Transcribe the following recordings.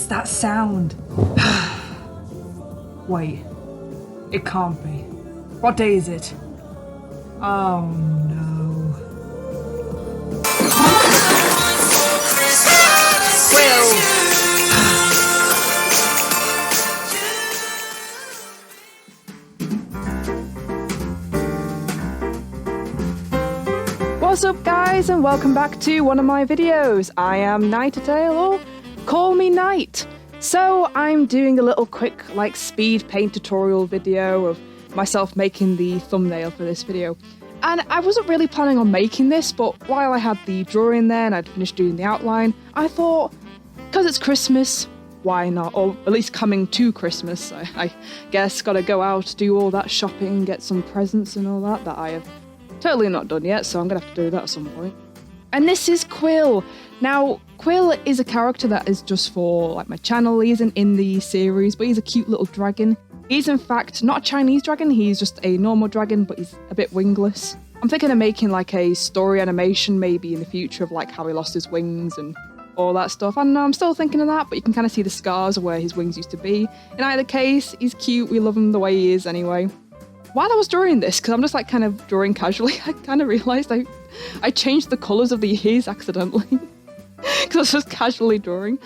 What's that sound? Wait, it can't be. What day is it? Oh no. Well. What's up guys, and welcome back to one of my videos. I am Nightertale, or call me Night. So I'm doing a little quick speed paint tutorial video of myself making the thumbnail for this video. And I wasn't really planning on making this, but while I had the drawing there and I'd finished doing the outline, I thought, because it's Christmas, why not? Or at least coming to Christmas, I guess. Gotta go out, do all that shopping, get some presents and all that I have totally not done yet, so I'm gonna have to do that at some point. And this is Quill. Now, Quill is a character that is just for my channel. He isn't in the series, but he's a cute little dragon. He's in fact not a Chinese dragon, he's just a normal dragon, but he's a bit wingless. I'm thinking of making a story animation maybe in the future of how he lost his wings and all that stuff. I don't know, I'm still thinking of that, but you can kind of see the scars of where his wings used to be. In either case, he's cute, we love him the way he is anyway. While I was drawing this, because I'm just kind of drawing casually, I kind of realised I changed the colours of the ears accidentally. Because I was just casually drawing.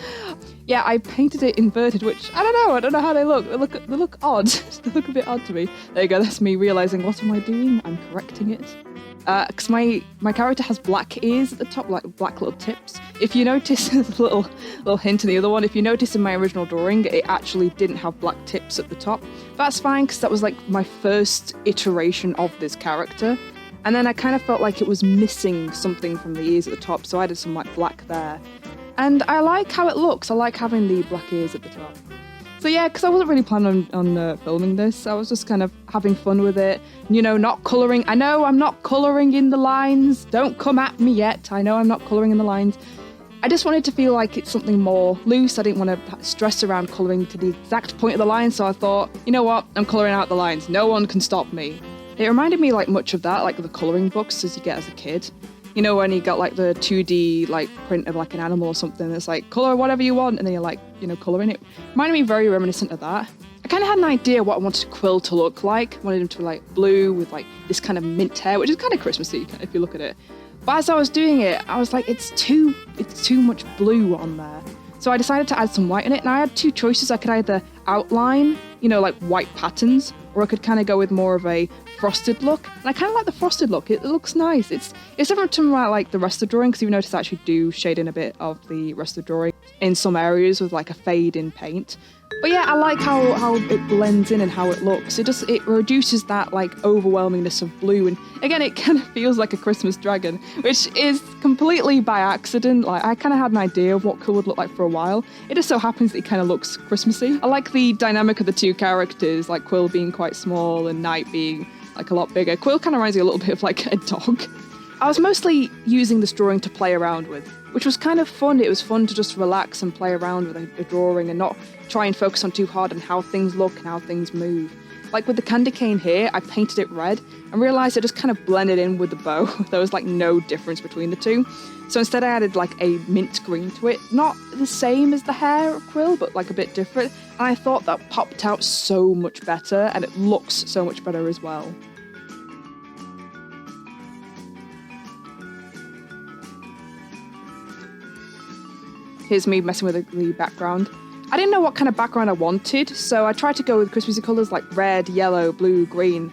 Yeah, I painted it inverted, which, I don't know how they look. They look odd. They look a bit odd to me. There you go, that's me realising, what am I doing? I'm correcting it. Because my character has black ears at the top, black little tips. If you notice, there's a little hint in the other one, if you notice in my original drawing, it actually didn't have black tips at the top. That's fine, because that was my first iteration of this character. And then I kind of felt like it was missing something from the ears at the top, so I added some black there. And I like how it looks, I like having the black ears at the top. So yeah, because I wasn't really planning on filming this, I was just kind of having fun with it. You know, not colouring. I know I'm not colouring in the lines, don't come at me yet, I know I'm not colouring in the lines. I just wanted to feel like it's something more loose. I didn't want to stress around colouring to the exact point of the line, so I thought, you know what, I'm colouring out the lines, no one can stop me. It reminded me much of that, the colouring books as you get as a kid. You know, when you got the 2D print of an animal or something, it's colour whatever you want, and then you're colouring it. Reminded me very reminiscent of that. I kind of had an idea what I wanted Quill to look like. I wanted him to be blue with this kind of mint hair, which is kind of Christmassy if you look at it. But as I was doing it, I was it's too much blue on there. So I decided to add some white in it, and I had two choices. I could either outline, white patterns, or I could kind of go with more of a frosted look. And I kind of like the frosted look. It looks nice. It's different to the rest of the drawing, because you've noticed I actually do shade in a bit of the rest of the drawing in some areas with a fade in paint. But yeah, I like how it blends in and how it looks. It reduces that overwhelmingness of blue, and again it kind of feels like a Christmas dragon, which is completely by accident. I kind of had an idea of what Quill would look like for a while. It just so happens that he kind of looks Christmassy. I like the dynamic of the two characters, Quill being quite small and Night being a lot bigger. Quill kind of reminds me a little bit of a dog. I was mostly using this drawing to play around with, which was kind of fun. It was fun to just relax and play around with a drawing and not try and focus on too hard on how things look and how things move. With the candy cane here, I painted it red and realised it just kind of blended in with the bow. There was no difference between the two. So instead I added a mint green to it. Not the same as the hair of Quill, but a bit different. And I thought that popped out so much better, and it looks so much better as well. Here's me messing with the background. I didn't know what kind of background I wanted, so I tried to go with Christmassy colours red, yellow, blue, green.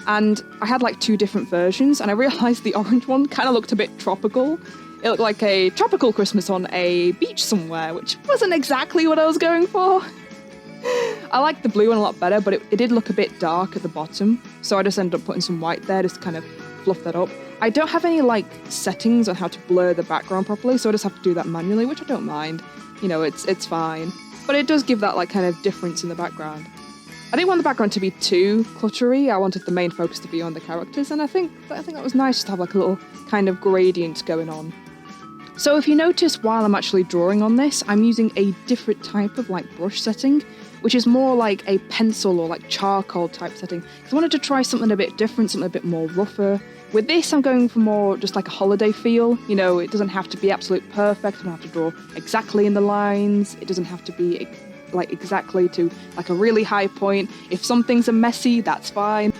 And I had two different versions, and I realised the orange one kind of looked a bit tropical. It looked like a tropical Christmas on a beach somewhere, which wasn't exactly what I was going for. I liked the blue one a lot better, but it did look a bit dark at the bottom, so I just ended up putting some white there just to kind of fluff that up. I don't have any settings on how to blur the background properly, so I just have to do that manually, which I don't mind. It's fine. But it does give that kind of difference in the background. I didn't want the background to be too cluttery. I wanted the main focus to be on the characters, and I think that was nice to have a little kind of gradient going on. So if you notice while I'm actually drawing on this, I'm using a different type of brush setting, which is more like a pencil or charcoal type setting. Because I wanted to try something a bit different, something a bit more rougher, With this, I'm going for more just like a holiday feel. You know, it doesn't have to be absolute perfect. I don't have to draw exactly in the lines. It doesn't have to be like exactly to like a really high point. If some things are messy, that's fine.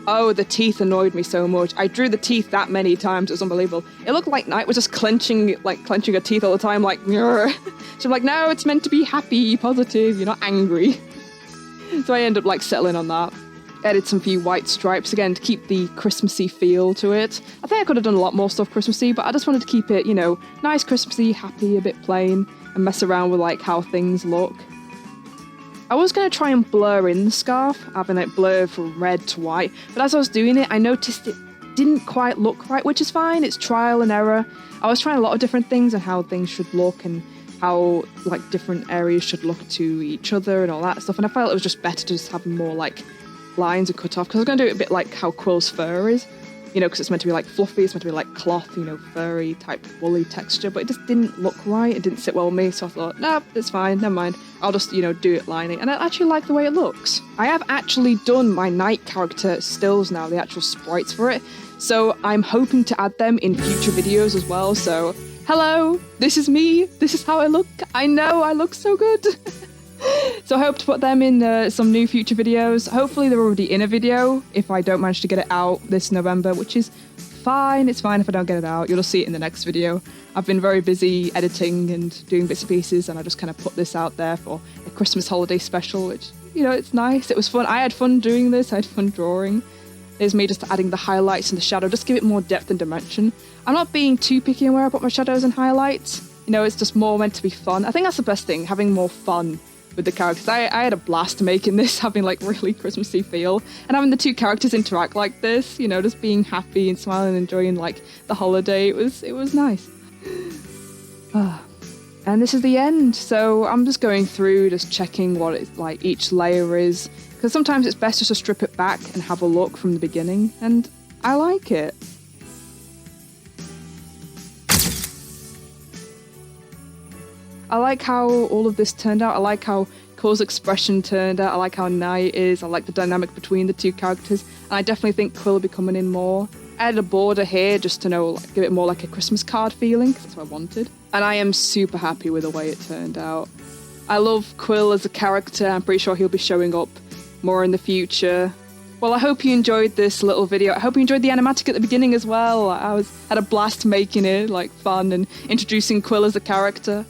Oh, the teeth annoyed me so much. I drew the teeth that many times, it was unbelievable. It looked like Night was just clenching her teeth all the time, like, so I'm like, no, it's meant to be happy, positive, you're not angry. So I end up like settling on that. Added some few white stripes again to keep the Christmassy feel to it. I think I could have done a lot more stuff Christmassy, but I just wanted to keep it, you know, nice, Christmassy, happy, a bit plain, and mess around with like how things look. I was going to try and blur in the scarf, having it blur from red to white, but as I was doing it, I noticed it didn't quite look right, which is fine, it's trial and error. I was trying a lot of different things and how things should look and how like different areas should look to each other and all that stuff, and I felt it was just better to just have more like lines and cut off, because I was going to do it a bit like how Quill's fur is, you know, because it's meant to be like fluffy, it's meant to be like cloth, you know, furry type woolly texture, but it just didn't look right, it didn't sit well with me, so I thought, nah, it's fine, never mind, I'll just, you know, do it lining, and I actually like the way it looks. I have actually done my Night character stills now, the actual sprites for it, so I'm hoping to add them in future videos as well, so hello, this is me, this is how I look, I know, I look so good. So I hope to put them in some new future videos. Hopefully they're already in a video if I don't manage to get it out this November, which is fine. It's fine if I don't get it out. You'll just see it in the next video. I've been very busy editing and doing bits and pieces, and I just kind of put this out there for a Christmas holiday special, which, you know, it's nice. It was fun. I had fun doing this. I had fun drawing. There's me just adding the highlights and the shadow, just give it more depth and dimension. I'm not being too picky on where I put my shadows and highlights. You know, it's just more meant to be fun. I think that's the best thing, having more fun with the characters. I had a blast making this, having like really Christmassy feel, and having the two characters interact like this, you know, just being happy and smiling and enjoying like the holiday. It was nice. And this is the end, so I'm just going through, just checking what it's like each layer is, because sometimes it's best just to strip it back and have a look from the beginning, and I like it. I like how all of this turned out. I like how Quill's expression turned out. I like how Night is. I like the dynamic between the two characters. And I definitely think Quill will be coming in more. I added a border here just to know, like, give it more like a Christmas card feeling, because that's what I wanted. And I am super happy with the way it turned out. I love Quill as a character. I'm pretty sure he'll be showing up more in the future. Well, I hope you enjoyed this little video. I hope you enjoyed the animatic at the beginning as well. I had a blast making it, like, fun and introducing Quill as a character.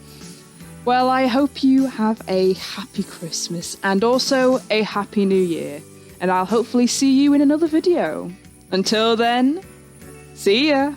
Well, I hope you have a happy Christmas and also a happy New Year, and I'll hopefully see you in another video. Until then, see ya!